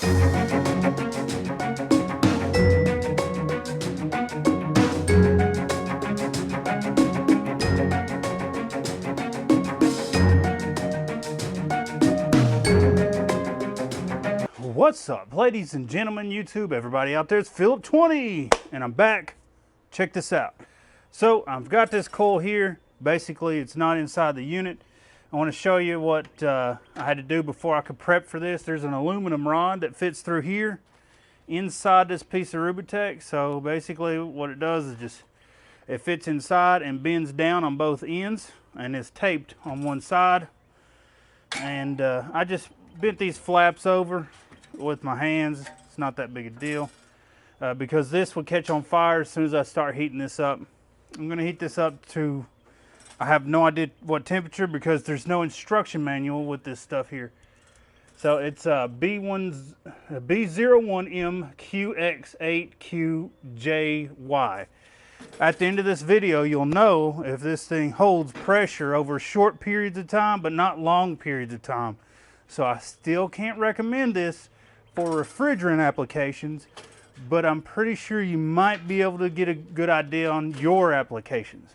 What's up, ladies and gentlemen, YouTube, everybody out there? It's Philip20, and I'm back. Check this out. So I've got this coil here. Basically, it's not inside the unit. I want to show you what I had to do before I could prep for this. There's an aluminum rod that fits through here inside this piece of Rubitech. So basically what it does is just, it fits inside and bends down on both ends, and it's taped on one side. And I just bent these flaps over with my hands. It's not that big a deal because this will catch on fire as soon as I start heating this up. I'm going to heat this up to, I have no idea what temperature because there's no instruction manual with this stuff here. So it's B0M-QX8QJY. At the end of this video, you'll know if this thing holds pressure over short periods of time, but not long periods of time. So I still can't recommend this for refrigerant applications, but I'm pretty sure you might be able to get a good idea on your applications.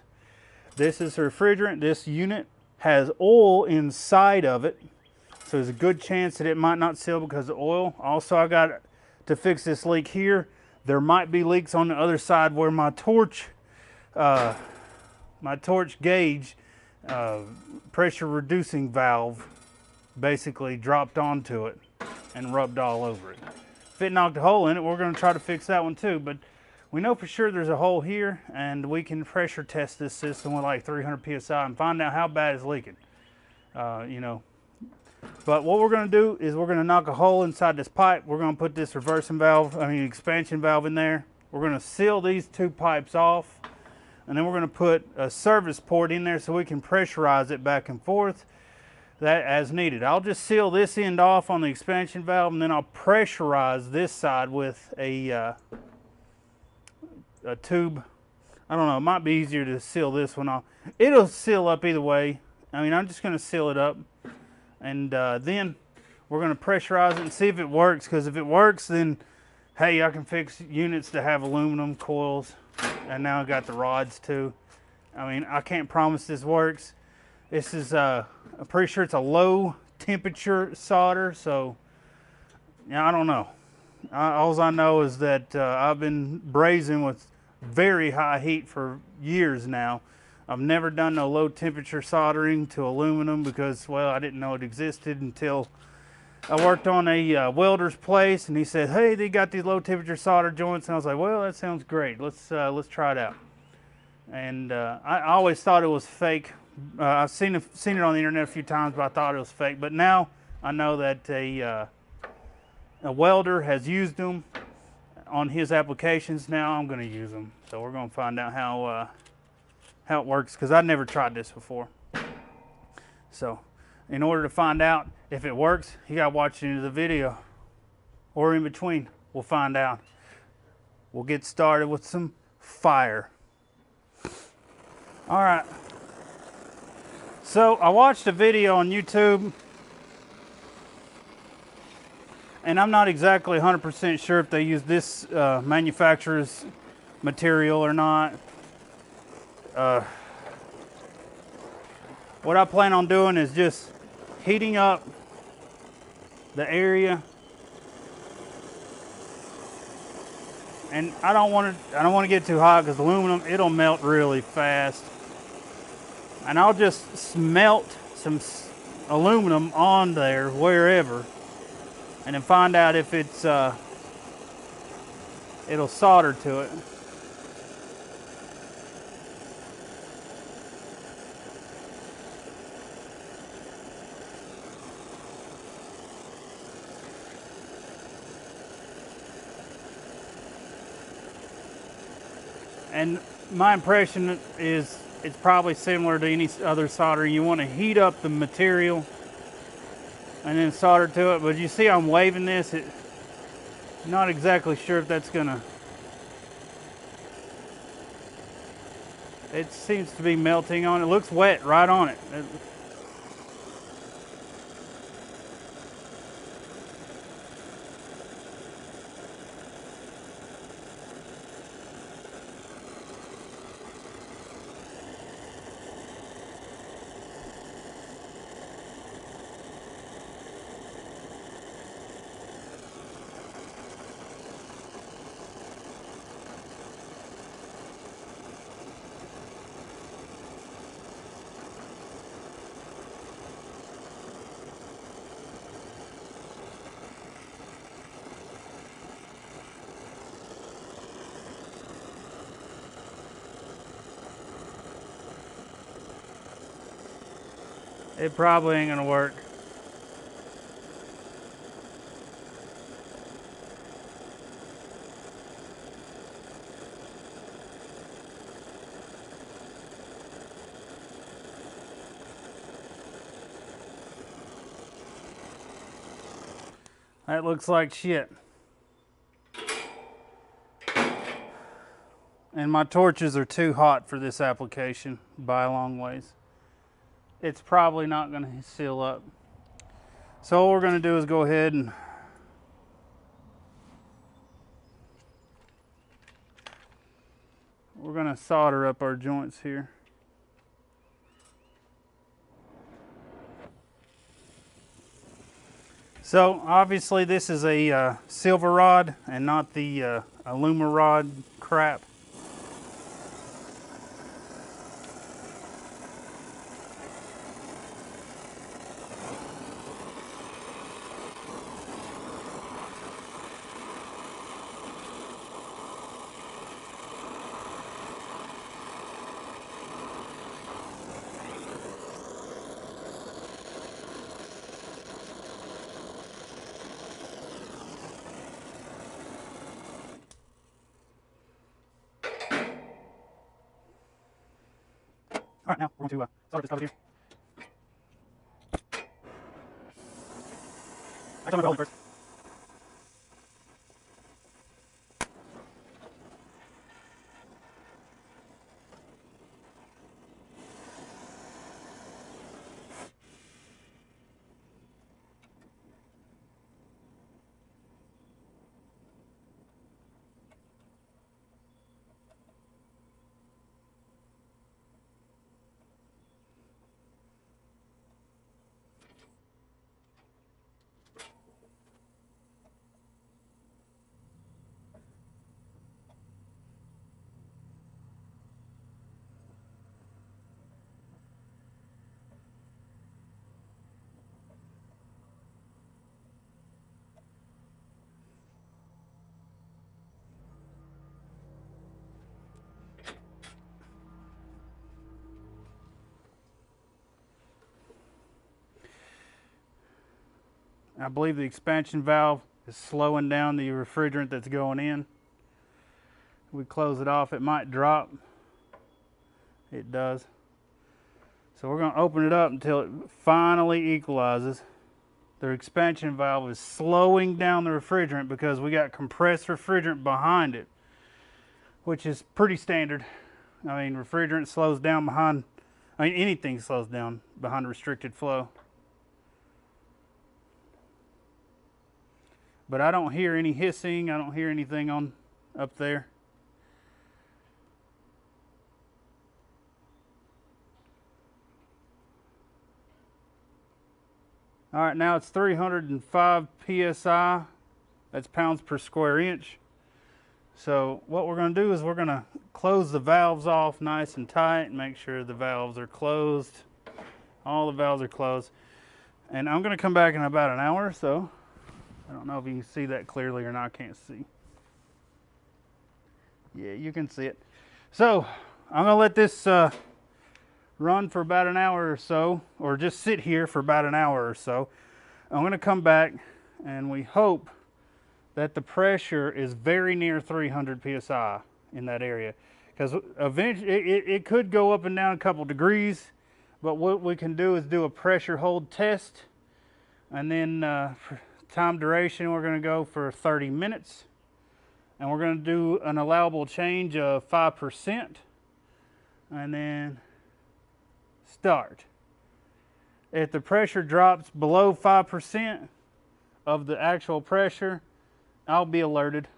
This is a refrigerant. This unit has oil inside of it, so there's a good chance that it might not seal because of oil. Also, I got to fix this leak here. There might be leaks on the other side where my torch gauge pressure reducing valve basically dropped onto it and rubbed all over it. If it knocked a hole in it, we're going to try to fix that one too, but we know for sure there's a hole here, and we can pressure test this system with like 300 psi and find out how bad it's leaking. You know, but what we're going to do is we're going to knock a hole inside this pipe. We're going to put this expansion valve in there. We're going to seal these two pipes off, and then we're going to put a service port in there so we can pressurize it back and forth that as needed. I'll just seal this end off on the expansion valve, and then I'll pressurize this side with a tube. I don't know, it might be easier to seal this one off. It'll seal up either way. I mean, I'm just going to seal it up, and then we're going to pressurize it and see if it works, because if it works, then hey, I can fix units that have aluminum coils, and now I got the rods too. I mean, I can't promise this works. This is I'm pretty sure it's a low temperature solder, so yeah, I don't know. All I know is that I've been brazing with very high heat for years now. I've never done no low temperature soldering to aluminum because, well, I didn't know it existed until I worked on a welder's place, and he said, hey, they got these low temperature solder joints, and I was like, well, that sounds great. Let's try it out. And I always thought it was fake. I've seen it on the internet a few times, but I thought it was fake. But now I know that a welder has used them on his applications. Now I'm going to use them. So we're going to find out how it works, because I've never tried this before. So in order to find out if it works, you got to watch the end of the video, or in between. We'll find out. We'll get started with some fire. All right. So I watched a video on YouTube, and I'm not exactly 100% sure if they use this manufacturer's material or not. What I plan on doing is just heating up the area, and I don't want to get too hot because aluminum, it'll melt really fast. And I'll just smelt some aluminum on there wherever, and then find out if it's it'll solder to it. And my impression is it's probably similar to any other soldering. You want to heat up the material and then solder to it. But you see I'm waving this. Not exactly sure if that's gonna. It seems to be melting on it. It looks wet right on it. It probably ain't gonna work. That looks like shit. And my torches are too hot for this application by a long ways. It's probably not going to seal up. So what we're going to do is go ahead and we're going to solder up our joints here. So obviously this is a silver rod and not the aluminum rod crap. All right, now we're going to solder this cover here. I told my welding first. I believe the expansion valve is slowing down the refrigerant that's going in. We close it off, it might drop. It does. So we're going to open it up until it finally equalizes. The expansion valve is slowing down the refrigerant because we got compressed refrigerant behind it, which is pretty standard. I mean, refrigerant slows down behind, anything slows down behind restricted flow. But I don't hear any hissing, I don't hear anything on up there. All right, now it's 305 psi. That's pounds per square inch. So what we're going to do is we're going to close the valves off nice and tight and make sure the valves are closed. All the valves are closed. And I'm going to come back in about an hour or so. I don't know if you can see that clearly or not. I can't see. Yeah, you can see it. So I'm going to let this run for about an hour or so, or just sit here for about an hour or so. I'm going to come back and we hope that the pressure is very near 300 psi in that area, because eventually it could go up and down a couple degrees, but what we can do is do a pressure hold test, and then for time duration we're going to go for 30 minutes, and we're going to do an allowable change of 5%, and then start. If the pressure drops below 5% of the actual pressure, I'll be alerted.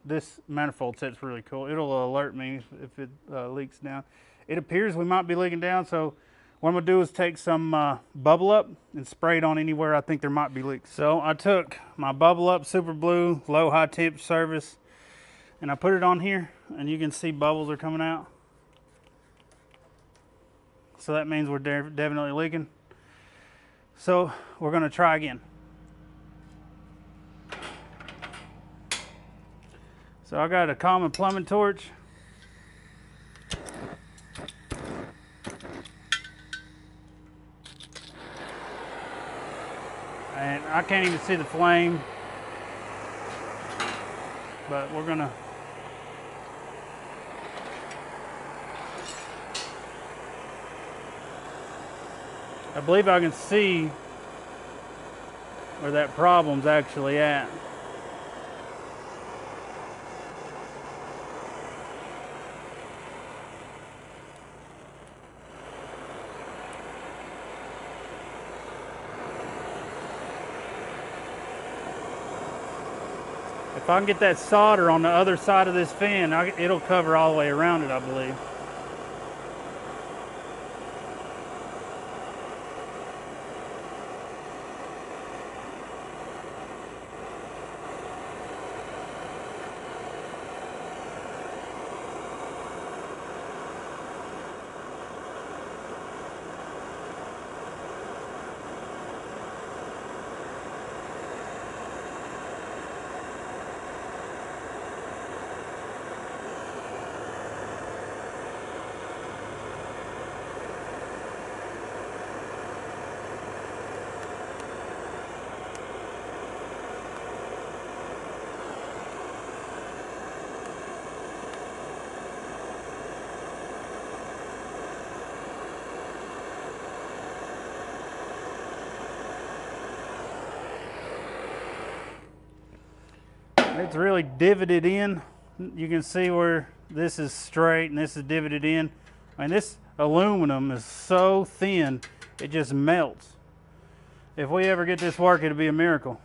This manifold set's really cool. It'll alert me if it leaks down. It appears we might be leaking down, so what I'm going to do is take some Bubble Up and spray it on anywhere I think there might be leaks. So I took my Bubble Up Super Blue low high temp service and I put it on here, and you can see bubbles are coming out. So that means we're definitely leaking. So we're going to try again. So I got a common plumbing torch. And I can't even see the flame, but we're gonna I believe I can see where that problem's actually at. If I can get that solder on the other side of this fin, it'll cover all the way around it, I believe. It's really divoted in. You can see where this is straight and this is divoted in. I mean, this aluminum is so thin, it just melts. If we ever get this work, it'll be a miracle.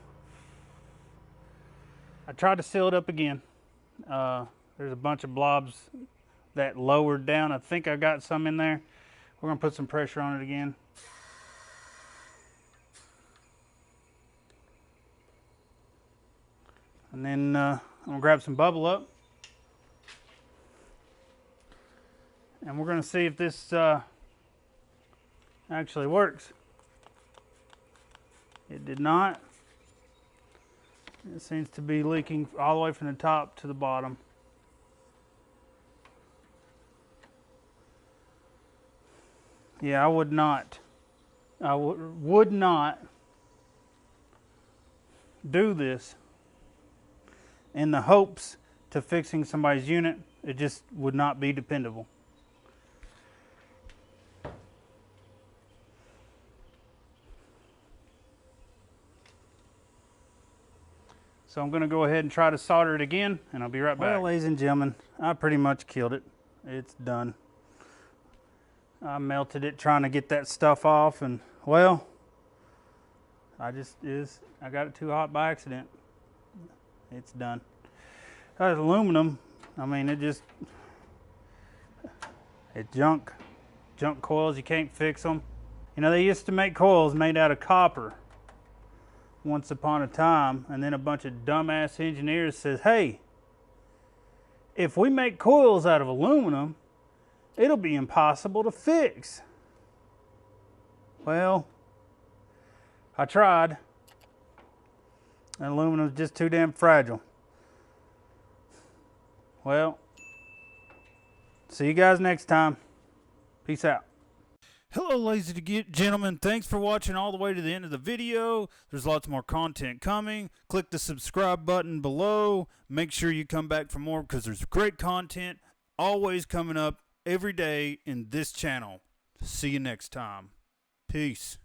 I tried to seal it up again. There's a bunch of blobs that lowered down. I think I got some in there. We're gonna put some pressure on it again. And then I'm gonna grab some bubble up. And we're gonna see if this actually works. It did not. It seems to be leaking all the way from the top to the bottom. Yeah, I would not do this in the hopes to fixing somebody's unit. It just would not be dependable. So I'm going to go ahead and try to solder it again, and I'll be right back. Well, ladies and gentlemen, I pretty much killed it. It's done. I melted it trying to get that stuff off, and well, I got it too hot by accident. It's done. That aluminum, I mean, it's junk coils. You can't fix them. You know, they used to make coils made out of copper once upon a time, and then a bunch of dumbass engineers says, hey, if we make coils out of aluminum, it'll be impossible to fix. Well, I tried. And aluminum's just too damn fragile. Well, see you guys next time. Peace out. Hello, ladies and gentlemen. Thanks for watching all the way to the end of the video. There's lots more content coming. Click the subscribe button below. Make sure you come back for more because there's great content always coming up every day in this channel. See you next time. Peace.